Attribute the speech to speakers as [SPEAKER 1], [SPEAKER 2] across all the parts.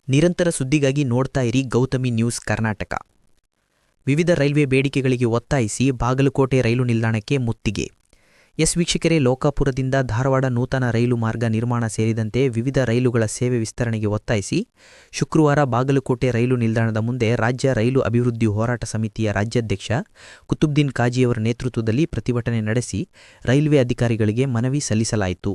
[SPEAKER 1] ನಿರಂತರ ಸುದ್ದಿಗಾಗಿ ನೋಡ್ತಾ ಇರಿ ಗೌತಮಿ ನ್ಯೂಸ್ ಕರ್ನಾಟಕ. ವಿವಿಧ ರೈಲ್ವೆ ಬೇಡಿಕೆಗಳಿಗೆ ಒತ್ತಾಯಿಸಿ ಬಾಗಲಕೋಟೆ ರೈಲು ನಿಲ್ದಾಣಕ್ಕೆ ಮುತ್ತಿಗೆ. ವೀಕ್ಷಕರೇ, ಲೋಕಾಪುರದಿಂದ ಧಾರವಾಡ ನೂತನ ರೈಲು ಮಾರ್ಗ ನಿರ್ಮಾಣ ಸೇರಿದಂತೆ ವಿವಿಧ ರೈಲುಗಳ ಸೇವೆ ವಿಸ್ತರಣೆಗೆ ಒತ್ತಾಯಿಸಿ ಶುಕ್ರವಾರ ಬಾಗಲಕೋಟೆ ರೈಲು ನಿಲ್ದಾಣದ ಮುಂದೆ ರಾಜ್ಯ ರೈಲು ಅಭಿವೃದ್ಧಿ ಹೋರಾಟ ಸಮಿತಿಯ ರಾಜ್ಯಾಧ್ಯಕ್ಷ ಕುತುಬ್ದೀನ್ ಕಾಜಿಯವರ ನೇತೃತ್ವದಲ್ಲಿ ಪ್ರತಿಭಟನೆ ನಡೆಸಿ ರೈಲ್ವೆ ಅಧಿಕಾರಿಗಳಿಗೆ ಮನವಿ ಸಲ್ಲಿಸಲಾಯಿತು.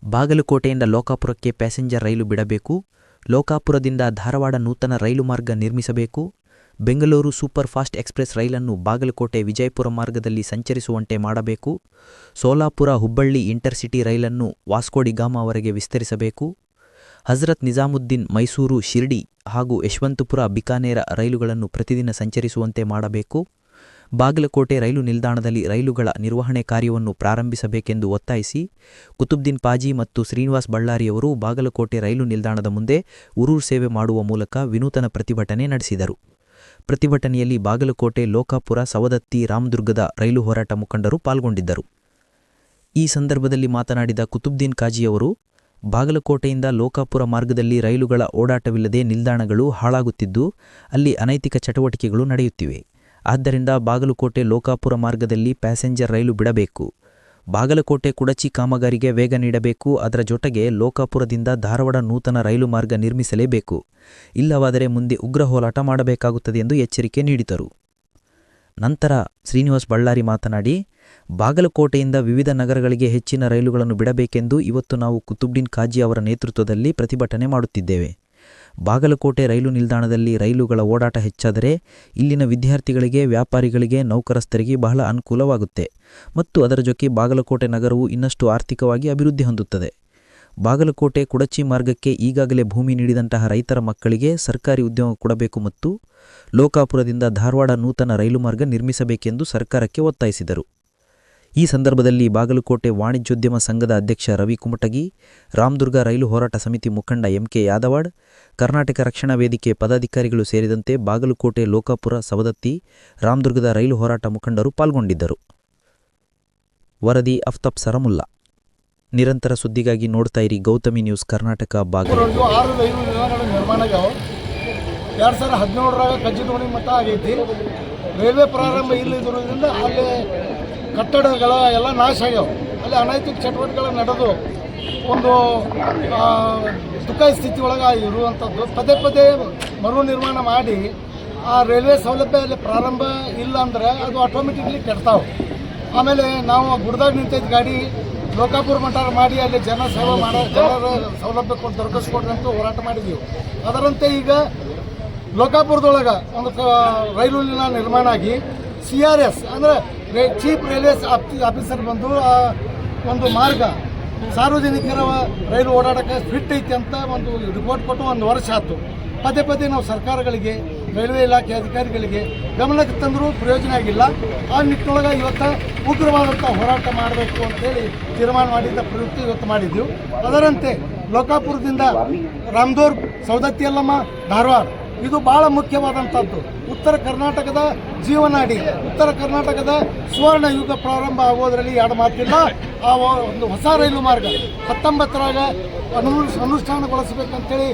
[SPEAKER 1] ಬಾಗಲಕೋಟೆಯಿಂದ ಲೋಕಾಪುರಕ್ಕೆ ಪ್ಯಾಸೆಂಜರ್ ರೈಲು ಬಿಡಬೇಕು, ಲೋಕಾಪುರದಿಂದ ಧಾರವಾಡ ನೂತನ ರೈಲು ಮಾರ್ಗ ನಿರ್ಮಿಸಬೇಕು, ಬೆಂಗಳೂರು ಸೂಪರ್ ಫಾಸ್ಟ್ ಎಕ್ಸ್ಪ್ರೆಸ್ ರೈಲನ್ನು ಬಾಗಲಕೋಟೆ ವಿಜಯಪುರ ಮಾರ್ಗದಲ್ಲಿ ಸಂಚರಿಸುವಂತೆ ಮಾಡಬೇಕು, ಸೋಲಾಪುರ ಹುಬ್ಬಳ್ಳಿ ಇಂಟರ್ಸಿಟಿ ರೈಲನ್ನು ವಾಸ್ಕೋಡಿಗಾಮವರೆಗೆ ವಿಸ್ತರಿಸಬೇಕು, ಹಜರತ್ ನಿಜಾಮುದ್ದೀನ್ ಮೈಸೂರು ಶಿರ್ಡಿ ಹಾಗೂ ಯಶವಂತಪುರ ಬಿಕಾನೇರ ರೈಲುಗಳನ್ನು ಪ್ರತಿದಿನ ಸಂಚರಿಸುವಂತೆ ಮಾಡಬೇಕು, ಬಾಗಲಕೋಟೆ ರೈಲು ನಿಲ್ದಾಣದಲ್ಲಿ ರೈಲುಗಳ ನಿರ್ವಹಣೆ ಕಾರ್ಯವನ್ನು ಪ್ರಾರಂಭಿಸಬೇಕೆಂದು ಒತ್ತಾಯಿಸಿ ಕುತುಬ್ದೀನ್ ಪಾಜಿ ಮತ್ತು ಶ್ರೀನಿವಾಸ್ ಬಳ್ಳಾರಿಯವರು ಬಾಗಲಕೋಟೆ ರೈಲು ನಿಲ್ದಾಣದ ಮುಂದೆ ಉರುಳು ಸೇವೆ ಮಾಡುವ ಮೂಲಕ ವಿನೂತನ ಪ್ರತಿಭಟನೆ ನಡೆಸಿದರು. ಪ್ರತಿಭಟನೆಯಲ್ಲಿ ಬಾಗಲಕೋಟೆ, ಲೋಕಾಪುರ, ಸವದತ್ತಿ, ರಾಮದುರ್ಗದ ರೈಲು ಹೋರಾಟ ಮುಖಂಡರು ಪಾಲ್ಗೊಂಡಿದ್ದರು. ಈ ಸಂದರ್ಭದಲ್ಲಿ ಮಾತನಾಡಿದ ಕುತುಬ್ದೀನ್ ಕಾಜಿಯವರು, ಬಾಗಲಕೋಟೆಯಿಂದ ಲೋಕಾಪುರ ಮಾರ್ಗದಲ್ಲಿ ರೈಲುಗಳ ಓಡಾಟವಿಲ್ಲದೆ ನಿಲ್ದಾಣಗಳು ಹಾಳಾಗುತ್ತಿದ್ದು ಅಲ್ಲಿ ಅನೈತಿಕ ಚಟುವಟಿಕೆಗಳು ನಡೆಯುತ್ತಿವೆ. ಆದ್ದರಿಂದ ಬಾಗಲಕೋಟೆ ಲೋಕಾಪುರ ಮಾರ್ಗದಲ್ಲಿ ಪ್ಯಾಸೆಂಜರ್ ರೈಲು ಬಿಡಬೇಕು, ಬಾಗಲಕೋಟೆ ಕುಡಚಿ ಕಾಮಗಾರಿಗೆ ವೇಗ ನೀಡಬೇಕು, ಅದರ ಜೊತೆಗೆ ಲೋಕಾಪುರದಿಂದ ಧಾರವಾಡ ನೂತನ ರೈಲು ಮಾರ್ಗ ನಿರ್ಮಿಸಲೇಬೇಕು, ಇಲ್ಲವಾದರೆ ಮುಂದೆ ಉಗ್ರ ಹೋರಾಟ ಮಾಡಬೇಕಾಗುತ್ತದೆ ಎಂದು ಎಚ್ಚರಿಕೆ ನೀಡಿದರು. ನಂತರ ಶ್ರೀನಿವಾಸ್ ಬಳ್ಳಾರಿ ಮಾತನಾಡಿ, ಬಾಗಲಕೋಟೆಯಿಂದ ವಿವಿಧ ನಗರಗಳಿಗೆ ಹೆಚ್ಚಿನ ರೈಲುಗಳನ್ನು ಬಿಡಬೇಕೆಂದು ಇವತ್ತು ನಾವು ಕುತುಬ್ದೀನ್ ಕಾಜಿ ಅವರ ನೇತೃತ್ವದಲ್ಲಿ ಪ್ರತಿಭಟನೆ ಮಾಡುತ್ತಿದ್ದೇವೆ. ಬಾಗಲಕೋಟೆ ರೈಲು ನಿಲ್ದಾಣದಲ್ಲಿ ರೈಲುಗಳ ಓಡಾಟ ಹೆಚ್ಚಾದರೆ ಇಲ್ಲಿನ ವಿದ್ಯಾರ್ಥಿಗಳಿಗೆ, ವ್ಯಾಪಾರಿಗಳಿಗೆ, ನೌಕರಸ್ಥರಿಗೆ ಬಹಳ ಅನುಕೂಲವಾಗುತ್ತೆ ಮತ್ತು ಅದರ ಜೊತೆ ಬಾಗಲಕೋಟೆ ನಗರವು ಇನ್ನಷ್ಟು ಆರ್ಥಿಕವಾಗಿ ಅಭಿವೃದ್ಧಿ ಹೊಂದುತ್ತದೆ. ಬಾಗಲಕೋಟೆ ಕುಡಚಿ ಮಾರ್ಗಕ್ಕೆ ಈಗಾಗಲೇ ಭೂಮಿ ನೀಡಿದಂತಹ ರೈತರ ಮಕ್ಕಳಿಗೆ ಸರ್ಕಾರಿ ಉದ್ಯೋಗ ಕೊಡಬೇಕು ಮತ್ತು ಲೋಕಾಪುರದಿಂದ ಧಾರವಾಡ ನೂತನ ರೈಲು ಮಾರ್ಗ ನಿರ್ಮಿಸಬೇಕೆಂದು ಸರ್ಕಾರಕ್ಕೆ ಒತ್ತಾಯಿಸಿದರು. ಈ ಸಂದರ್ಭದಲ್ಲಿ ಬಾಗಲಕೋಟೆ ವಾಣಿಜ್ಯೋದ್ಯಮ ಸಂಘದ ಅಧ್ಯಕ್ಷ ರವಿ ಕುಮಟಗಿ, ರಾಮದುರ್ಗ ರೈಲು ಹೋರಾಟ ಸಮಿತಿ ಮುಖಂಡ ಎಂಕೆ ಯಾದವಾಡ್, ಕರ್ನಾಟಕ ರಕ್ಷಣಾ ವೇದಿಕೆ ಪದಾಧಿಕಾರಿಗಳು ಸೇರಿದಂತೆ ಬಾಗಲಕೋಟೆ, ಲೋಕಾಪುರ, ಸವದತ್ತಿ, ರಾಮದುರ್ಗದ ರೈಲು ಹೋರಾಟ ಮುಖಂಡರು ಪಾಲ್ಗೊಂಡಿದ್ದರು. ವರದಿ ಅಫ್ತಾಬ್ ಸರಮುಲ್ಲಾ. ನಿರಂತರ ಸುದ್ದಿಗಾಗಿ ನೋಡ್ತಾ ಇರಿ ಗೌತಮಿ ನ್ಯೂಸ್ ಕರ್ನಾಟಕ.
[SPEAKER 2] ಬಾಗಲಕೋಟೆ 6 ರೈಲು ನಿಲ್ದಾಣಗಳ ನಿರ್ಮಾಣ ಆಗ್ಯಾವ. 2017 ಕಜ್ಜಿದೋಣಿ ಮಟ್ಟ ಆಗೈತಿ. ರೈಲ್ವೆ ಪ್ರಾರಂಭ ಇಲ್ಲದಿರೋದ್ರಿಂದ ಅಲ್ಲಿ ಕಟ್ಟಡಗಳ ಎಲ್ಲ ನಾಶ ಆಗ್ಯಾವ. ಅಲ್ಲಿ ಅನೈತಿಕ ಚಟುವಟಿಕೆಗಳು ನಡೆದು ಒಂದು ದುಃಖದ ಸ್ಥಿತಿ ಒಳಗೆ ಇರುವಂಥದ್ದು. ಪದೇ ಪದೇ ಮರು ನಿರ್ಮಾಣ ಮಾಡಿ ಆ ರೈಲ್ವೆ ಸೌಲಭ್ಯ ಅಲ್ಲಿ ಪ್ರಾರಂಭ ಇಲ್ಲ ಅಂದರೆ ಅದು ಆಟೋಮೆಟಿಕ್ಲಿ ಕೆಡ್ತಾವೆ. ಆಮೇಲೆ ನಾವು ಗುಡ್ದಾಗ ನಿಂತಿದ್ದ ಗಾಡಿ ಲೋಕಾಪುರ ಮಟ್ಟ ಮಾಡಿ ಅಲ್ಲಿ ಜನ ಸೇವೆ ಮಾಡೋ ಜನರ ಸೌಲಭ್ಯ ದೊರಕಿಸ್ಕೊಡ್ರಂತೂ ಹೋರಾಟ ಮಾಡಿದ್ದೀವಿ. ಅದರಂತೆ ಈಗ ಲೋಕಾಪುರದೊಳಗೆ ಒಂದು ರೈಲು ನಿಲ್ದಾಣ ನಿರ್ಮಾಣ ಆಗಿ CRS ಅಂದರೆ ಚೀಫ್ ರೈಲ್ವೇಸ್ ಆಫೀಸರ್ ಬಂದು ಒಂದು ಮಾರ್ಗ ಸಾರ್ವಜನಿಕರ ರೈಲು ಓಡಾಟಕ್ಕೆ ಫಿಟ್ ಐತಿ ಅಂತ ಒಂದು ರಿಪೋರ್ಟ್ ಕೊಟ್ಟು 1 ವರ್ಷ ಆಯಿತು. ಪದೇ ಪದೇ ನಾವು ಸರ್ಕಾರಗಳಿಗೆ, ರೈಲ್ವೆ ಇಲಾಖೆ ಅಧಿಕಾರಿಗಳಿಗೆ ಗಮನಕ್ಕೆ ತಂದರೂ ಪ್ರಯೋಜನ ಆಗಿಲ್ಲ. ಆ ನಿಟ್ಟಿನೊಳಗೆ ಇವತ್ತು ಉಗ್ರವಾದಂಥ ಹೋರಾಟ ಮಾಡಬೇಕು ಅಂತೇಳಿ ತೀರ್ಮಾನ ಮಾಡಿದ್ದ ಪ್ರಯುಕ್ತ ಇವತ್ತು ಮಾಡಿದ್ದೆವು. ಅದರಂತೆ ಲೋಕಾಪುರದಿಂದ ರಾಮದುರ್ಗ, ಸವದತ್ತಿ ಯಲ್ಲಮ್ಮ, ಧಾರವಾಡ ಇದು ಭಾಳ ಮುಖ್ಯವಾದಂಥದ್ದು. ಉತ್ತರ ಕರ್ನಾಟಕದ ಜೀವನಾಡಿ, ಉತ್ತರ ಕರ್ನಾಟಕದ ಸುವರ್ಣ ಯುಗ ಪ್ರಾರಂಭ ಆಗೋದರಲ್ಲಿ ಎರಡು ಮಾತಿಲ್ಲ. ಆ ಒಂದು ಹೊಸ ರೈಲು ಮಾರ್ಗ 19ರಾಗ ಅನುಷ್ಠಾನಗೊಳಿಸಬೇಕಂತೇಳಿ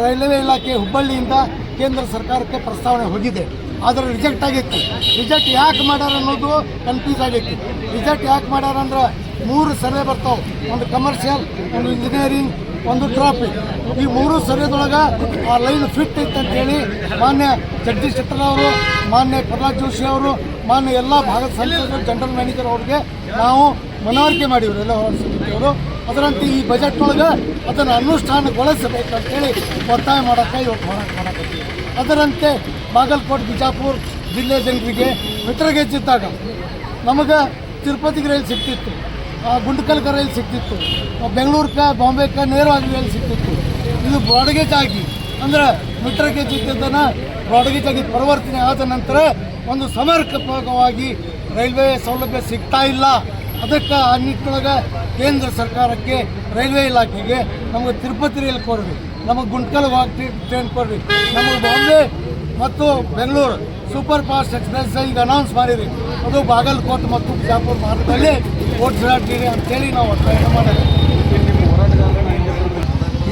[SPEAKER 2] ರೈಲ್ವೆ ಇಲಾಖೆ ಹುಬ್ಬಳ್ಳಿಯಿಂದ ಕೇಂದ್ರ ಸರ್ಕಾರಕ್ಕೆ ಪ್ರಸ್ತಾವನೆ ಹೋಗಿದೆ. ಆದರೆ ರಿಜೆಕ್ಟ್ ಆಗೈತಿ. ರಿಜೆಕ್ಟ್ ಯಾಕೆ ಮಾಡ್ಯಾರ ಅನ್ನೋದು ಕನ್ಫ್ಯೂಸ್ ಆಗೈತಿ. ರಿಜೆಕ್ಟ್ ಯಾಕೆ ಮಾಡ್ಯಾರ ಅಂದ್ರೆ 3 ಸರ್ವೆ ಬರ್ತಾವೆ. ಒಂದು ಕಮರ್ಷಿಯಲ್, ಒಂದು ಇಂಜಿನಿಯರಿಂಗ್, ಒಂದು ಟ್ರಾಫಿಕ್. ಈ 3 ಸರ್ವೆದೊಳಗೆ ಆ ಲೈನ್ ಫಿಟ್ ಐತೆ ಅಂತೇಳಿ ಮಾನ್ಯ ಜಗದೀಶ್ ಶೆಟ್ಟರ್ ಅವರು, ಮಾನ್ಯ ಪ್ರಹ್ಲಾದ್ ಜೋಶಿ ಅವರು, ಮಾನ್ಯ ಎಲ್ಲ ಭಾಗದ ಸಂಸದರು, ಜನರಲ್ ಮ್ಯಾನೇಜರ್ ಅವ್ರಿಗೆ ನಾವು ಮನವರಿಕೆ ಮಾಡಿದ್ರು ಎಲ್ಲ ಸಮಿತಿಯವರು. ಅದರಂತೆ ಈ ಬಜೆಟ್ನೊಳಗೆ ಅದನ್ನು ಅನುಷ್ಠಾನಗೊಳಿಸಬೇಕಂತೇಳಿ ಒತ್ತಾಯ ಮಾಡೋಕ್ಕೆ ಇವತ್ತು ಹೋರಾಟ ಮಾಡಕತ್ತೀವಿ. ಅದರಂತೆ ಬಾಗಲಕೋಟೆ, ಬಿಜಾಪುರ ಜಿಲ್ಲೆ ಜನರಿಗೆ ಮೆಟ್ರೋಗೇಜ್ ಇದ್ದಾಗ ನಮಗೆ ತಿರುಪತಿಗೆ ರೈಲು ಸಿಗ್ತಿತ್ತು, ಗುಂಡ್ಕಲ್ಗೆ ರೈಲು ಸಿಗ್ತಿತ್ತು, ಬೆಂಗಳೂರಿಗೆ, ಬಾಂಬೆಗೆ ನೇರವಾಗಿ ರೈಲು ಸಿಗ್ತಿತ್ತು. ಇದು ಬ್ರಾಡ್ಗೇಜ್ ಆಗಿ ಅಂದರೆ ಮೆಟ್ರೋಗೇಜ್ ಇದ್ದದನ್ನು ಬ್ರಾಡ್ಗೇಜ್ ಆಗಿ ಪರಿವರ್ತನೆ ಆದ ನಂತರ ಒಂದು ಸಮರ್ಪಕವಾಗಿ ರೈಲ್ವೆ ಸೌಲಭ್ಯ ಸಿಗ್ತಾ ಇಲ್ಲ. ಅದಕ್ಕೆ ಆ ನಿಟ್ಟಿನೊಳಗೆ ಕೇಂದ್ರ ಸರ್ಕಾರಕ್ಕೆ, ರೈಲ್ವೆ ಇಲಾಖೆಗೆ ನಮಗೆ ತಿರುಪತಿ ರೈಲು ಕೊಡ್ರಿ, ನಮಗೆ ಗುಂಟ್ಕಲ್ಗೆ ಹೋಗಿ ಟ್ರೈನ್ ಕೊಡ್ರಿ, ನಮಗೆ ಬಾಂಬೆ ಮತ್ತು ಬೆಂಗಳೂರು ಸೂಪರ್ ಫಾಸ್ಟ್ ಎಕ್ಸ್ಪ್ರೆಸ್ ಈಗ ಅನೌನ್ಸ್ ಮಾಡಿರಿ, ಅದು ಬಾಗಲಕೋಟೆ ಮತ್ತು ಬಿಜಾಪುರ ಮಾರ್ಗದಲ್ಲಿ ಓಡಿಸಲಾಗ್ತಿದೆ ಅಂತೇಳಿ ನಾವು ಒತ್ತಾಯ ಮಾಡಿದ್ವಿ.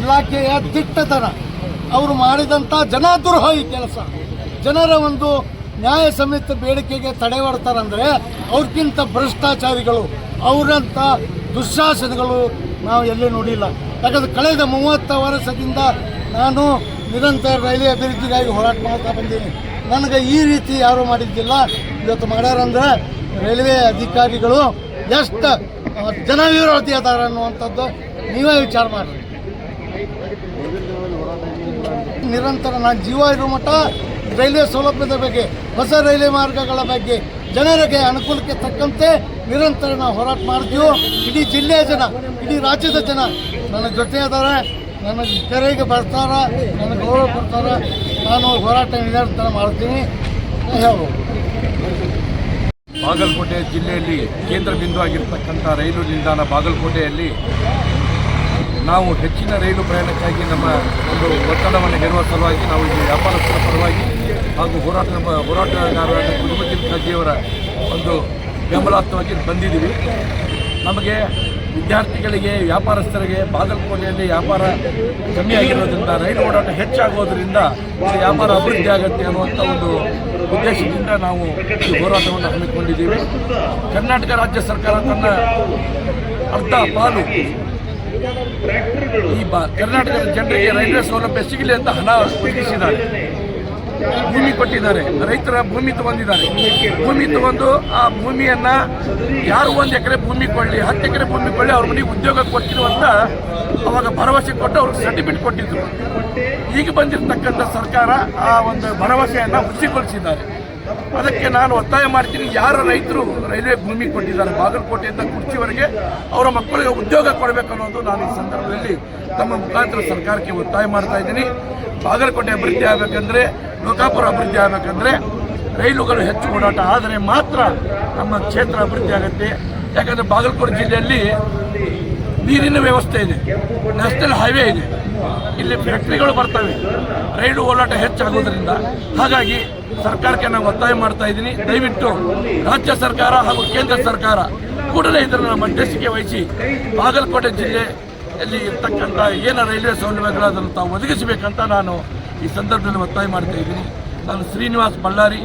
[SPEAKER 2] ಇಲಾಖೆಯ ದಿಟ್ಟತನ, ಅವರು ಮಾಡಿದಂಥ ಜನದ್ರೋಹಿ ಕೆಲಸ, ಜನರ ಒಂದು ನ್ಯಾಯ ಸಮೇತ ಬೇಡಿಕೆಗೆ ತಡೆ ಮಾಡ್ತಾರಂದರೆ ಅವ್ರಿಗಿಂತ ಭ್ರಷ್ಟಾಚಾರಿಗಳು, ಅವರಂಥ ದುಶ್ಯಾಸನಗಳು ನಾವು ಎಲ್ಲೂ ನೋಡಿಲ್ಲ. ಯಾಕಂದರೆ ಕಳೆದ 30 ವರ್ಷದಿಂದ ನಾನು ನಿರಂತರ ರೈಲ್ವೆ ಅಭಿವೃದ್ಧಿಗಾಗಿ ಹೋರಾಟ ಮಾಡ್ತಾ ಬಂದೀನಿ. ನನಗೆ ಈ ರೀತಿ ಯಾರೂ ಮಾಡಿದ್ದಿಲ್ಲ. ಇವತ್ತು ಮಾಡ್ಯಾರಂದ್ರೆ ರೈಲ್ವೆ ಅಧಿಕಾರಿಗಳು ಎಷ್ಟು ಜನವಿರೋಧಿ ಅದಾರ ಅನ್ನುವಂಥದ್ದು ನೀವೇ ವಿಚಾರ ಮಾಡಿರಿ. ನಿರಂತರ ನಾನು ಜೀವ ಇರೋ ಮಟ್ಟ ರೈಲ್ವೆ ಸೌಲಭ್ಯದ ಬಗ್ಗೆ, ಹೊಸ ರೈಲ್ವೆ ಮಾರ್ಗಗಳ ಬಗ್ಗೆ, ಜನರಿಗೆ ಅನುಕೂಲಕ್ಕೆ ತಕ್ಕಂತೆ ನಿರಂತರ ನಾವು ಹೋರಾಟ ಮಾಡ್ತೀವಿ. ಇಡೀ ಜಿಲ್ಲೆಯ ಜನ, ಇಡೀ ರಾಜ್ಯದ ಜನ ನನ್ನ ಜೊತೆ ಅದಾರೆ, ನನಗೆ ಕರೆಗೆ ಬರ್ತಾರೆ, ನನಗೆ ಗೌರವ ಕೊಡ್ತಾರೆ. ನಾನು ಹೋರಾಟ ನಿರಂತರ ಮಾಡ್ತೀನಿ ಹೇಳ್ಬೋದು.
[SPEAKER 3] ಬಾಗಲಕೋಟೆ ಜಿಲ್ಲೆಯಲ್ಲಿ ಕೇಂದ್ರ ಬಿಂದು ಆಗಿರ್ತಕ್ಕಂಥ ರೈಲು ನಿಲ್ದಾಣ ಬಾಗಲಕೋಟೆಯಲ್ಲಿ ನಾವು ಹೆಚ್ಚಿನ ರೈಲು ಪ್ರಯಾಣಕ್ಕಾಗಿ ನಮ್ಮ ಒಂದು ಒತ್ತಡವನ್ನು ಹೇರುವ ಸಲುವಾಗಿ ನಾವು ಇಲ್ಲಿ ವ್ಯಾಪಾರಸ್ಥರ ಪರವಾಗಿ ಹಾಗೂ ಹೋರಾಟಗಾರರಾದ ಕುಟುಂಬದ ಕಜ್ಜಿಯವರ ಒಂದು ಬೆಂಬಲಾರ್ಥವಾಗಿ ಬಂದಿದ್ದೀವಿ. ನಮಗೆ ವಿದ್ಯಾರ್ಥಿಗಳಿಗೆ, ವ್ಯಾಪಾರಸ್ಥರಿಗೆ ಬಾಗಲಕೋಟೆಯಲ್ಲಿ ವ್ಯಾಪಾರ ಕಮ್ಮಿ ಆಗಿರೋದ್ರಿಂದ ರೈಲು ಓಡಾಟ ಹೆಚ್ಚಾಗೋದ್ರಿಂದ ವ್ಯಾಪಾರ ಅಭಿವೃದ್ಧಿ ಆಗುತ್ತೆ ಅನ್ನುವಂಥ ಒಂದು ಉದ್ದೇಶದಿಂದ ನಾವು ಈ ಹೋರಾಟವನ್ನು ಹಮ್ಮಿಕೊಂಡಿದ್ದೀವಿ. ಕರ್ನಾಟಕ ರಾಜ್ಯ ಸರ್ಕಾರ ತನ್ನ ಅರ್ಧ ಪಾಲು ಈ ಕರ್ನಾಟಕದ ಜನರಿಗೆ ರೈಲ್ವೆ ಸೌಲಭ್ಯ ಸಿಗಲಿ ಅಂತ ಹಣ ಒದಗಿಸಿದ್ದಾರೆ, ಭೂಮಿ ಕೊಟ್ಟಿದ್ದಾರೆ, ರೈತರ ಭೂಮಿ ತಗೊಂಡಿದ್ದಾರೆ. ಭೂಮಿ ತಗೊಂಡು ಆ ಭೂಮಿಯನ್ನು ಯಾರು 1 ಎಕರೆ ಭೂಮಿ ಕೊಳ್ಳಿ, 10 ಎಕರೆ ಭೂಮಿ ಕೊಳ್ಳಿ, ಅವ್ರ ಮನೆಗೆ ಉದ್ಯೋಗ ಕೊಡ್ತಿರು ಅಂತ ಅವಾಗ ಭರವಸೆ ಕೊಟ್ಟು ಅವ್ರಿಗೆ ಸರ್ಟಿಫಿಕೇಟ್ ಕೊಟ್ಟಿದ್ರು. ಈಗ ಬಂದಿರತಕ್ಕಂಥ ಸರ್ಕಾರ ಆ ಒಂದು ಭರವಸೆಯನ್ನು ಹುಸಿಗೊಳಿಸಿದ್ದಾರೆ. ಅದಕ್ಕೆ ನಾನು ಒತ್ತಾಯ ಮಾಡ್ತೀನಿ, ಯಾರ ರೈತರು ರೈಲ್ವೆ ಭೂಮಿ ಕೊಟ್ಟಿದ್ದಾರೆ ಬಾಗಲಕೋಟೆಯಿಂದ ಕುರ್ಚಿವರೆಗೆ ಅವರ ಮಕ್ಕಳಿಗೆ ಉದ್ಯೋಗ ಕೊಡಬೇಕು ಅನ್ನೋದು ನಾನು ಈ ಸಂದರ್ಭದಲ್ಲಿ ತಮ್ಮ ಮುಖಾಂತರ ಸರ್ಕಾರಕ್ಕೆ ಒತ್ತಾಯ ಮಾಡ್ತಾ ಇದ್ದೀನಿ. ಬಾಗಲಕೋಟೆ ಅಭಿವೃದ್ಧಿ ಆಗಬೇಕಂದ್ರೆ, ಲೋಕಾಪುರ ಅಭಿವೃದ್ಧಿ ಆಗಬೇಕಂದ್ರೆ ರೈಲುಗಳು ಹೆಚ್ಚು ಓಡಾಟ ಆದರೆ ಮಾತ್ರ ನಮ್ಮ ಕ್ಷೇತ್ರ ಅಭಿವೃದ್ಧಿ ಆಗುತ್ತೆ. ಯಾಕಂದರೆ ಬಾಗಲಕೋಟೆ ಜಿಲ್ಲೆಯಲ್ಲಿ ನೀರಿನ ವ್ಯವಸ್ಥೆ ಇದೆ, ನ್ಯಾಷನಲ್ ಹೈವೇ ಇದೆ, ಇಲ್ಲಿ ಫ್ಯಾಕ್ಟ್ರಿಗಳು ಬರ್ತವೆ, ರೈಲು ಓಡಾಟ ಹೆಚ್ಚಾಗೋದ್ರಿಂದ. ಹಾಗಾಗಿ ಸರ್ಕಾರಕ್ಕೆ ನಾನು ಒತ್ತಾಯ ಮಾಡ್ತಾ ಇದ್ದೀನಿ, ದಯವಿಟ್ಟು ರಾಜ್ಯ ಸರ್ಕಾರ ಹಾಗೂ ಕೇಂದ್ರ ಸರ್ಕಾರ ಕೂಡಲೇ ಇದನ್ನು ಮಧ್ಯಸ್ಥಿಕೆ ವಹಿಸಿ ಬಾಗಲಕೋಟೆ ಜಿಲ್ಲೆಯಲ್ಲಿ ಇರ್ತಕ್ಕಂಥ ಏನು ರೈಲ್ವೆ ಸೌಲಭ್ಯಗಳದನ್ನು ತಾವು ಒದಗಿಸಬೇಕಂತ ನಾನು ಈ ಸಂದರ್ಭದಲ್ಲಿ ಒತ್ತಾಯ ಮಾಡ್ತಾ ಇದ್ದೀನಿ. ನಾನು ಶ್ರೀನಿವಾಸ್ ಬಳ್ಳಾರಿ.